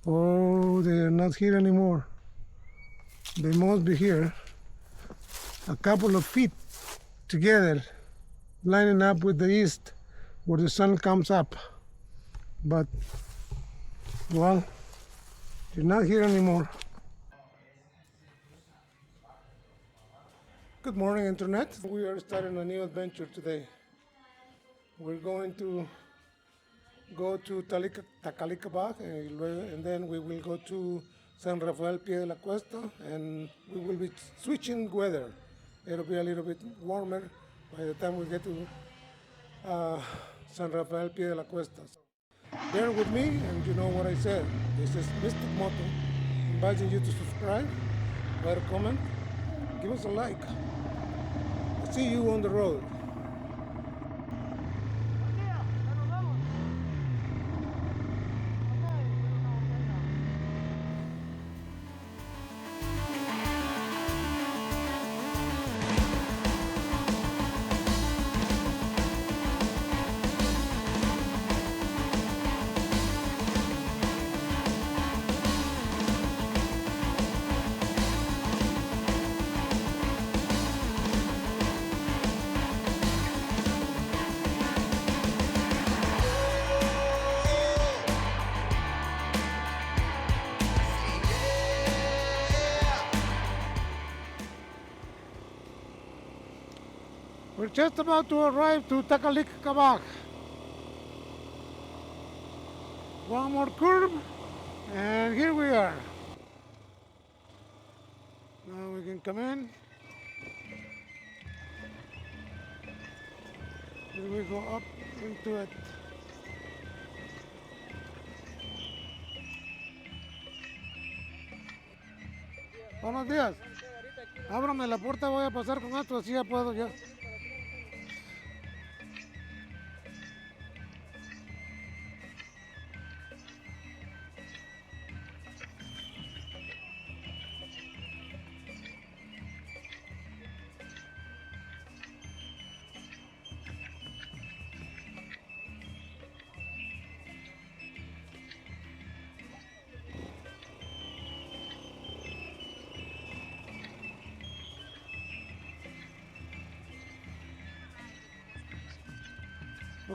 Oh, they are not here anymore. They must be here. A couple of feet together, lining up with the east where the sun comes up. But, well, they're not here anymore. Good morning, Internet. We are starting a new adventure today. We're going to go to Takalik Abaj, and then we will go to San Rafael Pie de la Cuesta, and we will be switching weather. It'll be a little bit warmer by the time we get to San Rafael Pie de la Cuesta. Bear with me, and you know what I said. This is Mystic Moto, inviting you to subscribe, write a comment, give us a like. I'll see you on the road. We're just about to arrive to Takalik Abaj. One more curve, and here we are. Now we can come in. Here we go up into it. Buenos días. Ábrame la puerta, voy a pasar con esto, así ya puedo ya.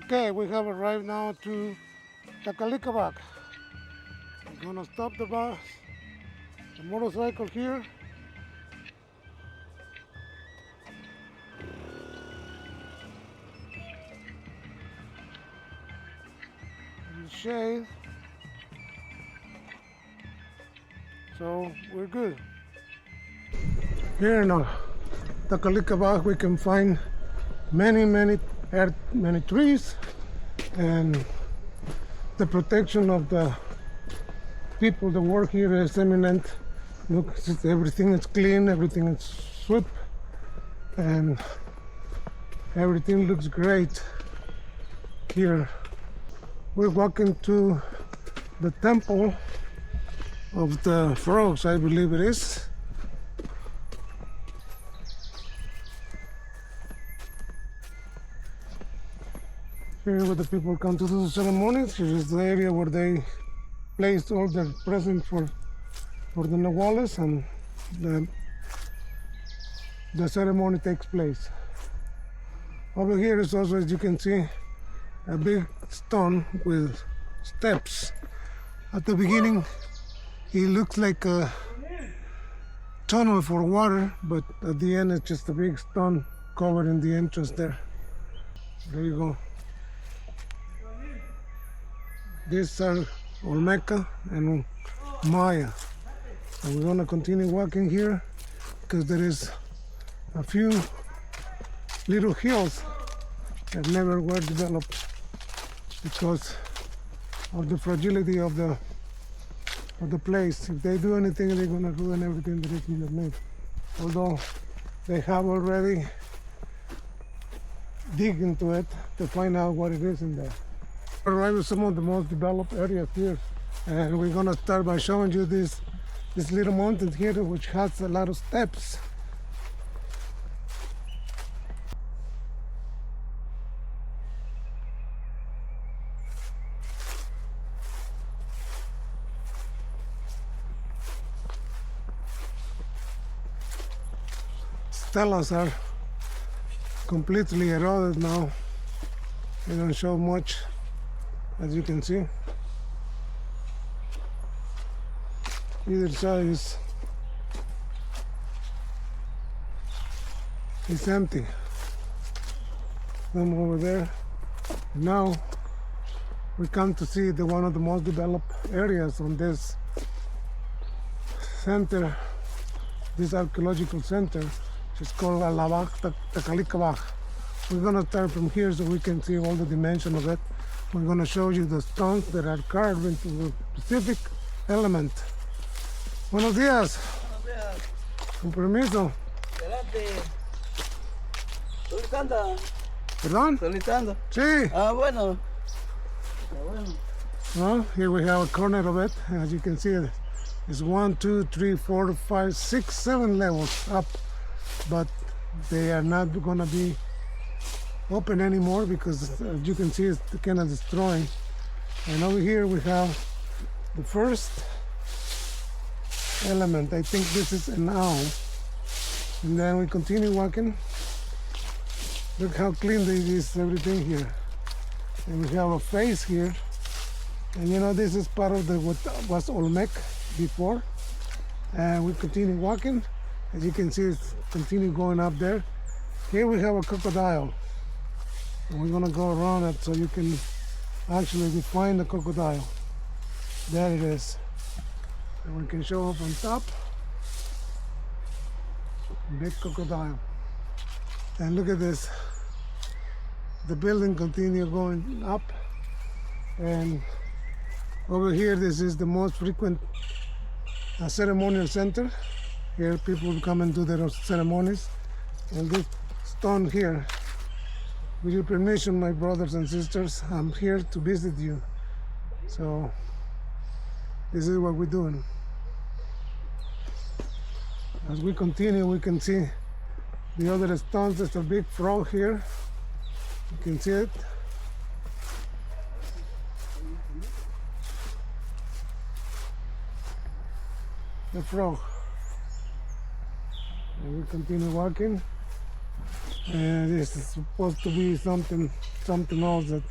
Okay, we have arrived now to Takalik Abaj. We're gonna stop the bus, the motorcycle here. In the shade. So we're good. Here in Takalik Abaj we can find many trees, and the protection of the people that work here is eminent. Look, everything is clean, everything is swept, and everything looks great here. We're walking to the temple of the frogs, I believe it is. Here where the people come to do the ceremonies. Here is the area where they placed all their presents for the Nahuales, and the ceremony takes place. Over here is also, as you can see, a big stone with steps. At the beginning it looks like a tunnel for water, but at the end it's just a big stone covered in the entrance there. There you go. These are Olmeca and Maya. And we're gonna continue walking here because there is a few little hills that never were developed because of the fragility of the place. If they do anything, they're gonna ruin everything that is made. Although they have already dig into it to find out what it is in there. Arrived at some of the most developed areas here, and we're gonna start by showing you this little mountain here, which has a lot of steps. stelas are completely eroded now. They don't show much, as you can see. Either side is empty. Some over there. Now we come to see one of the most developed areas on this center, this archaeological center, which is called Takalik Abaj. We're going to start from here so we can see all the dimension of it. We're going to show you the stones that are carved into the specific element. Buenos días. Buenos días. Con permiso. Adelante. ¿Solicitando? ¿Perdón? ¿Solicitando? Sí. Ah, bueno. Ah, bueno. Well, here we have a corner of it. As you can see, it's 1, 2, 3, 4, 5, 6, 7 levels up, but they are not going to be open anymore because, as you can see, it's kind of destroying. And over here we have the first element. I think this is an owl. And then we continue walking. Look how clean it is, everything here. And we have a face here. And you know, this is part of what was Olmeca before. And we continue walking. As you can see, it's continue going up there. Here we have a crocodile. And we're gonna go around it so you can actually define the crocodile. There it is. And we can show up on top. Big crocodile. And look at this. The building continue going up. And over here, this is the most frequent ceremonial center. Here people come and do their ceremonies. And this stone here, with your permission, my brothers and sisters, I'm here to visit you. So this is what we're doing. As we continue, we can see the other stones. There's a big frog here. You can see it. The frog. And we continue walking. And this is supposed to be something else. That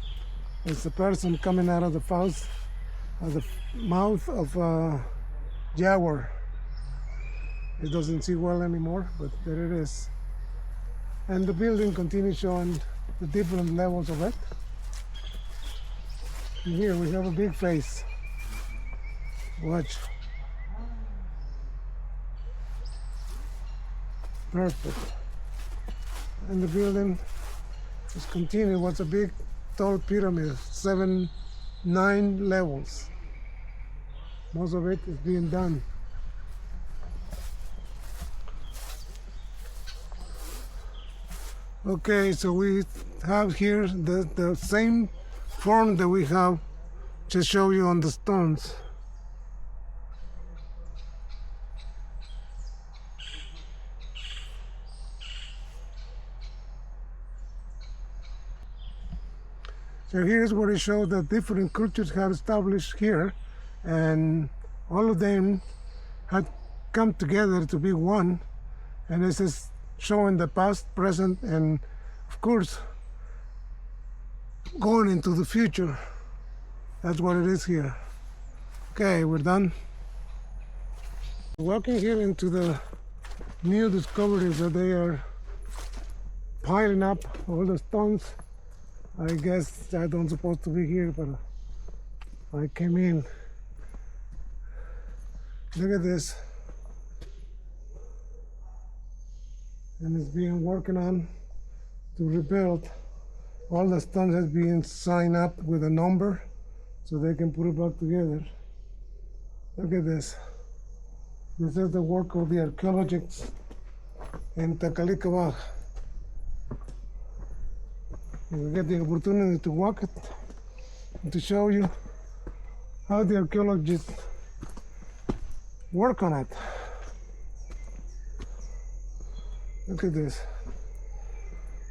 it's a person coming out of the mouth of a jaguar. It doesn't see well anymore, but there it is. And the building continues showing the different levels of it. And here we have a big face. Watch. Perfect. And the building is continuing. What's a big, tall pyramid, 9 levels. Most of it is being done. Okay, so we have here the same form that we have to show you on the stones. So here's where it shows that different cultures have established here, and all of them had come together to be one, and this is showing the past, present, and of course going into the future. That's what it is here. Okay, we're done. Walking here into the new discoveries that they are piling up all the stones. I guess I don't supposed to be here, but I came in. Look at this. And it's being working on to rebuild. All the stones has been signed up with a number so they can put it back together. Look at this. This is the work of the archaeologists in Takalik Abaj. We get the opportunity to walk it and to show you how the archaeologists work on it. Look at this.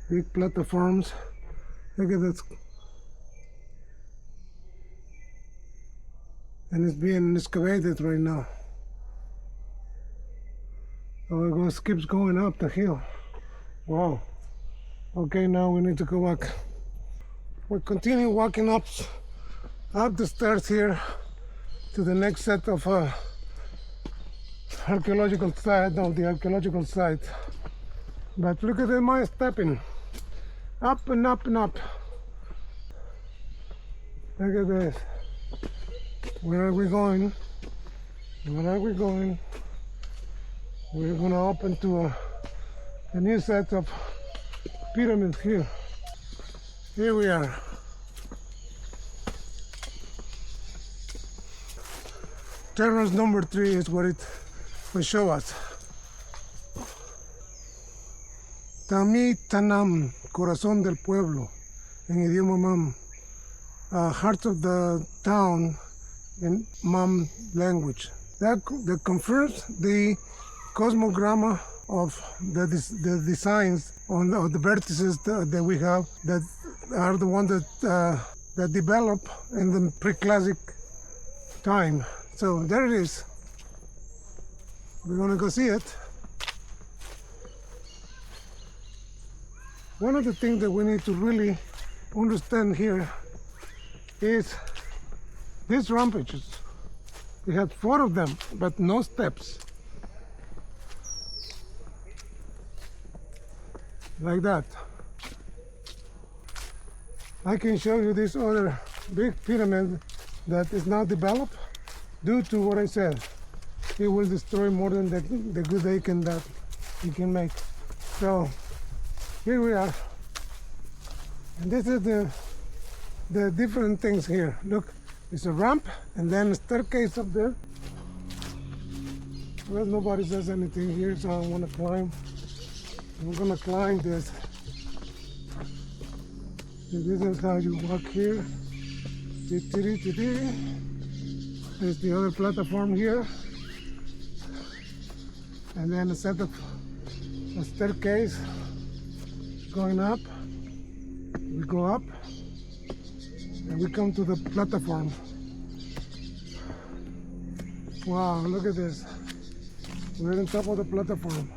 Big platforms. Look at this. And it's being excavated right now. So it keeps going up the hill. Wow. Okay, now we need to go back. We continue walking up the stairs here to the next set of archaeological site, no, the archaeological site. But look at my stepping. Up and up and up. Look at this. Where are we going? Where are we going? We're gonna open to a new set of pyramids here. Here we are. Terrace number 3 is what it will show us. Tami Tanam, corazón del pueblo, en idioma Mam. Heart of the town in Mam language. That confirms the cosmogramma of the designs on the vertices that we have that are the ones that develop in the pre-classic time. So there it is. We're gonna go see it. One of the things that we need to really understand here is these rampages. We had 4 of them, but no steps. Like that. I can show you this other big pyramid that is now developed due to what I said. It will destroy more than the good they can make. So here we are. And this is the different things here. Look, it's a ramp and then a staircase up there. Well, nobody says anything here, so I want to climb. I'm gonna climb this. So this is how you walk here. There's the other platform here. And then a set of a staircase going up. We go up and we come to the platform. Wow, look at this. We're on top of the platform.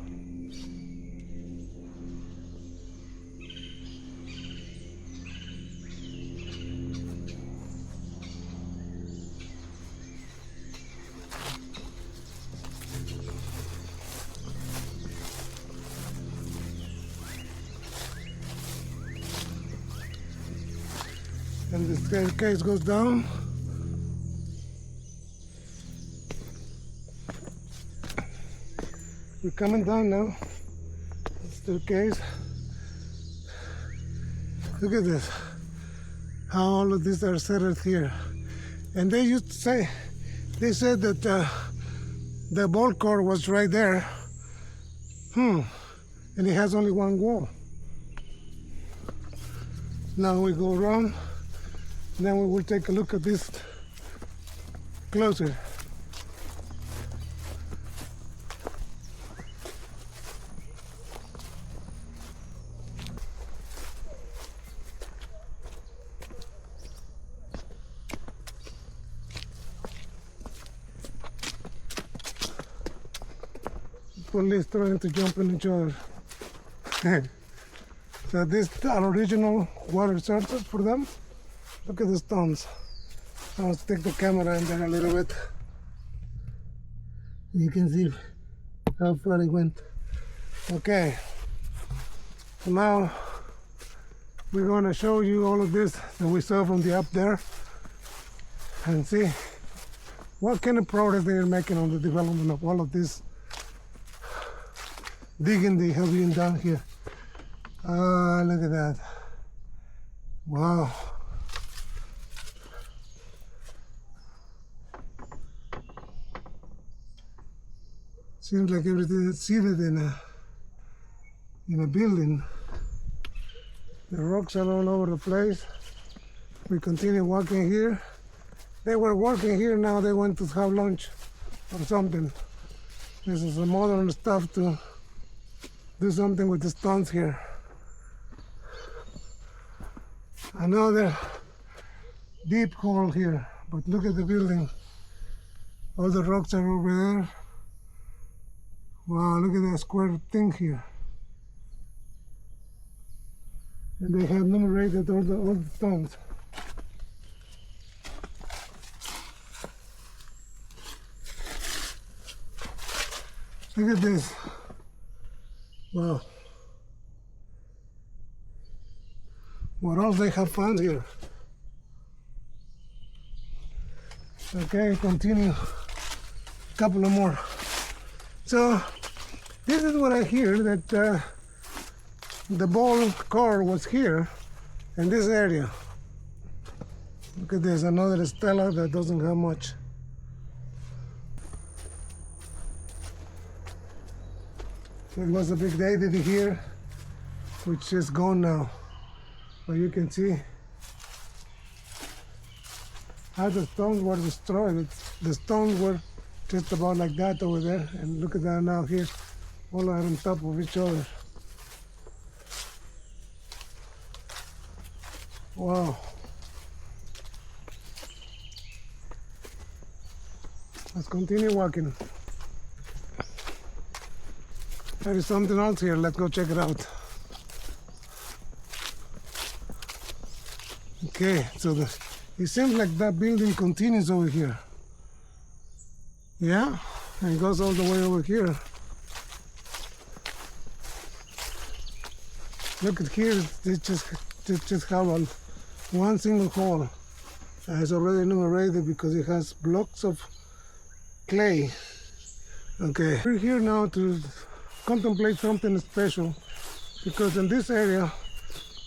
And the staircase goes down. We're coming down now. The staircase. Look at this. How all of these are settled here. And they used to say, they said that the ball court was right there. And it has only one wall. Now we go around. Then we will take a look at this closer. Police trying to jump on each other. So these are original water sources for them. Look at the stones. I'll stick the camera in there a little bit. You can see how far it went. Okay. So now we're going to show you all of this that we saw from the up there and see what kind of progress they are making on the development of all of this digging they have been done here. Look at that. Wow. Seems like everything is seated in a building. The rocks are all over the place. We continue walking here. They were working here, now they went to have lunch or something. This is some modern stuff to do something with the stones here. Another deep hole here, but look at the building. All the rocks are over there. Wow, look at that square thing here. They have numerated all the stones. Look at this. Wow. What else they have found here? Okay, continue. Couple of more. So this is what I hear, that the ball car was here in this area. Look at this, another stela that doesn't have much. So it was a big deity here, which is gone now. But you can see how the stones were destroyed. The stones were just about like that over there, and look at that now here, all are on top of each other. Wow. Let's continue walking. There is something else here, let's go check it out. Okay, so it seems like that building continues over here. Yeah, and it goes all the way over here. Look at here, it just have one single hole. It's already numerated because it has blocks of clay. Okay, we're here now to contemplate something special, because in this area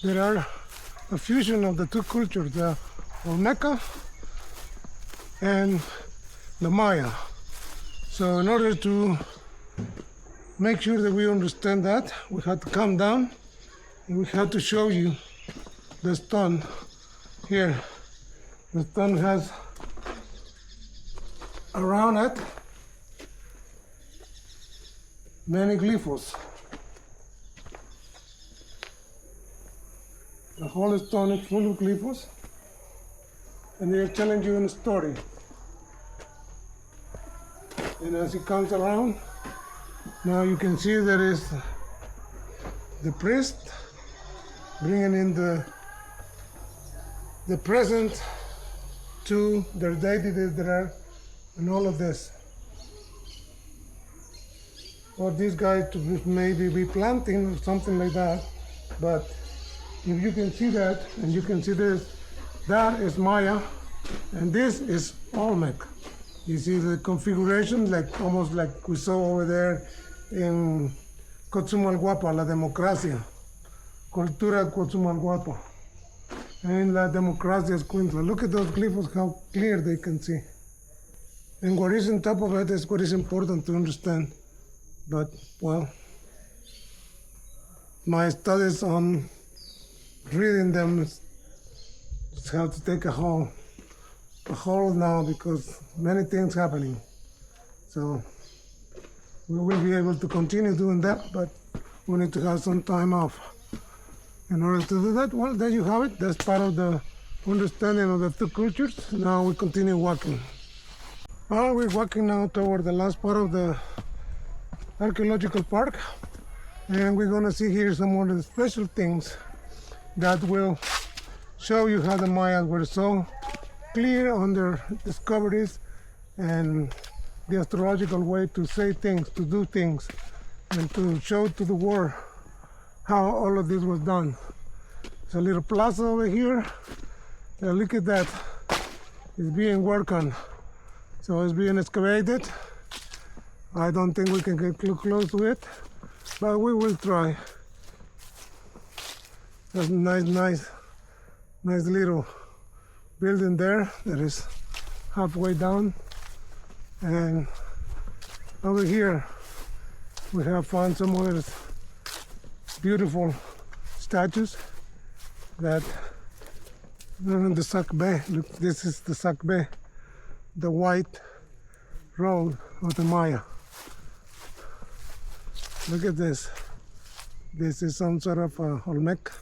there are a fusion of the two cultures, the Olmeca and the Maya. So in order to make sure that we understand that, we have to come down and we have to show you the stone here. The stone has around it many glyphos. The whole stone is full of glyphos, and they are telling you a story. And as it comes around, now you can see there is the priest bringing in the present to their deities that are in all of this. Or this guy to maybe be planting or something like that. But if you can see that, and you can see this, that is Maya, and this is Olmec. You see the configuration, like almost like we saw over there in Coatzacoalco, La Democracia, Cultura Coatzacoalco, and La Democracia Escuintla. Look at those glyphs, how clear they can see. And what is on top of it is what is important to understand. But, well, my studies on reading them have to take a hold now, because many things happening. So we will be able to continue doing that, but we need to have some time off in order to do that. Well, there you have it. That's part of the understanding of the two cultures. Now we continue walking. Well, we're walking now toward the last part of the archaeological park, and we're going to see here some of the special things that will show you how the Mayas were so clear on their discoveries and the astrological way to say things, to do things, and to show to the world how all of this was done. There's a little plaza over here. Look at that. It's being worked on. So it's being excavated. I don't think we can get close to it, but we will try. There's a nice little building there that is halfway down, and over here we have found some other beautiful statues that are in the Sac Bay. Look, this is the Sac Bay, the white road of the Maya. Look at this. This is some sort of Olmec.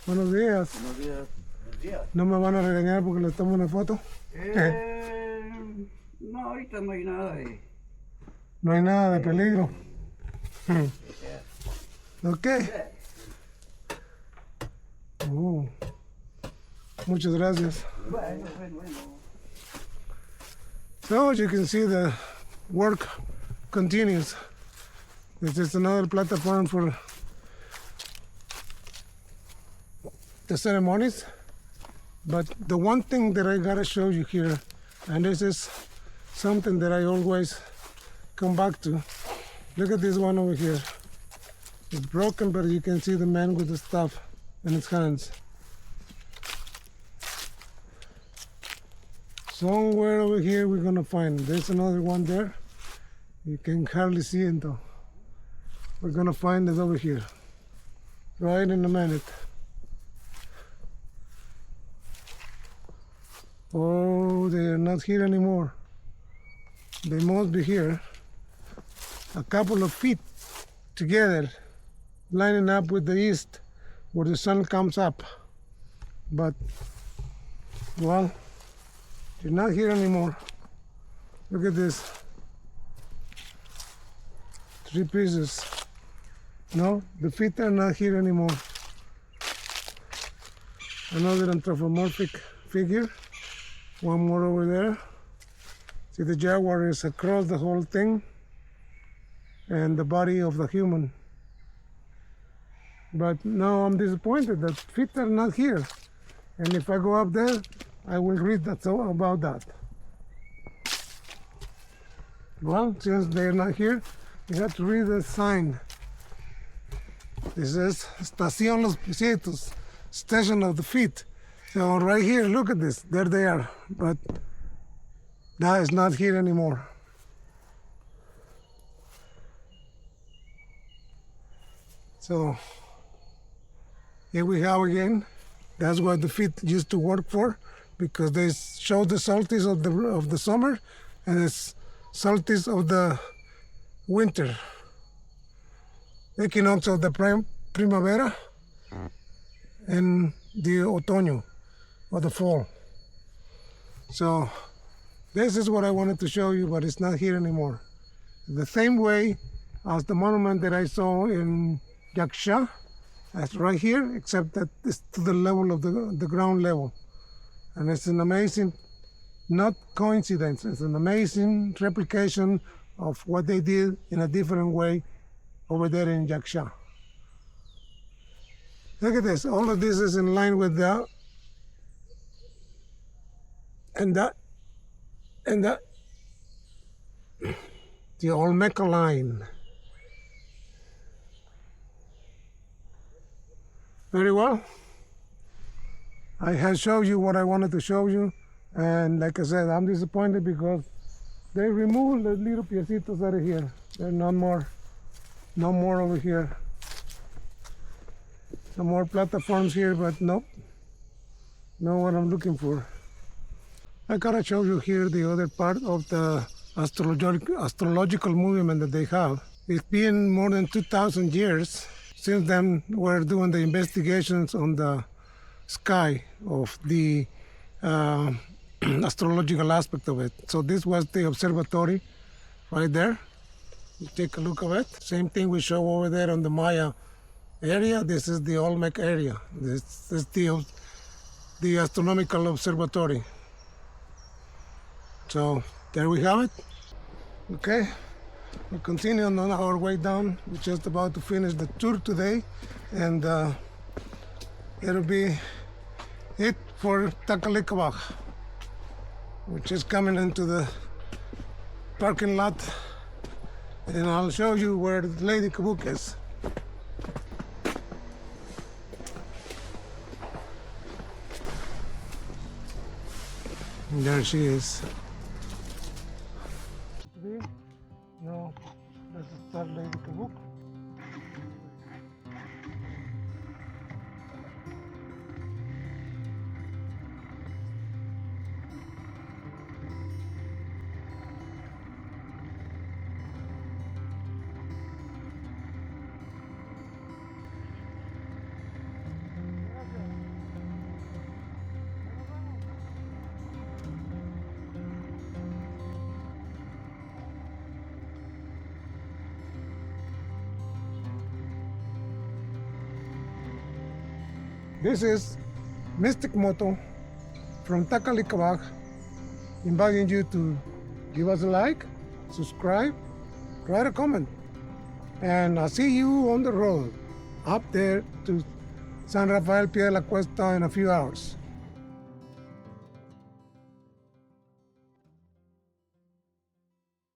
Buenos días. Buenos días. Buenos días. ¿No me van a regañar porque les tomo una foto? No, ahorita no hay nada de... No hay nada de peligro. Yeah. Okay. Muchas gracias. Bueno. So as you can see, the work continues. This is another platform for the ceremonies. But the one thing that I gotta show you here, and this is something that I always come back to. Look at this one over here. It's broken, but you can see the man with the stuff in his hands. Somewhere over here we're gonna find. There's another one there. You can hardly see it though. We're gonna find it over here. Right in a minute. Oh, they're not here anymore. They must be here. A couple of feet together, lining up with the east, where the sun comes up. But, well, they're not here anymore. Look at this. 3 pieces. No, the feet are not here anymore. Another anthropomorphic figure. One more over there. See, the jaguar is across the whole thing, and the body of the human. But now I'm disappointed that feet are not here. And if I go up there, I will read about that. Well, since they're not here, you have to read the sign. This is Estación Los Piecitos, station of the feet. So right here, look at this, there they are, but that is not here anymore. So here we have again, that's what the feet used to work for, because they show the solstice of the summer and the solstice of the winter. Equinox of the primavera and the otoño, or the fall. So this is what I wanted to show you, but it's not here anymore. The same way as the monument that I saw in Yaksha, that's right here, except that it's to the level of the ground level. And it's an amazing, not coincidence, it's an amazing replication of what they did in a different way over there in Yaksha. Look at this, all of this is in line with the the Olmeca line. Very well. I have shown you what I wanted to show you, and like I said, I'm disappointed because they removed the little piecitos out of here. There's no more over here. Some more platforms here, but nope. Not what I'm looking for. I gotta show you here the other part of the astrological movement that they have. It's been more than 2,000 years since then we're doing the investigations on the sky of the astrological aspect of it. So this was the observatory right there. You take a look at it. Same thing we show over there on the Maya area. This is the Olmec area. This is the astronomical observatory. So there we have it. Okay, we continue on our way down. We're just about to finish the tour today, and it'll be it for Takalik Abaj, which is coming into the parking lot, and I'll show you where the Lady Kabuk is. And there she is. No, this is that Lady Kabuk. This is Mystic Moto from Takalik Abaj, inviting you to give us a like, subscribe, write a comment, and I'll see you on the road up there to San Rafael Pie de la Cuesta in a few hours.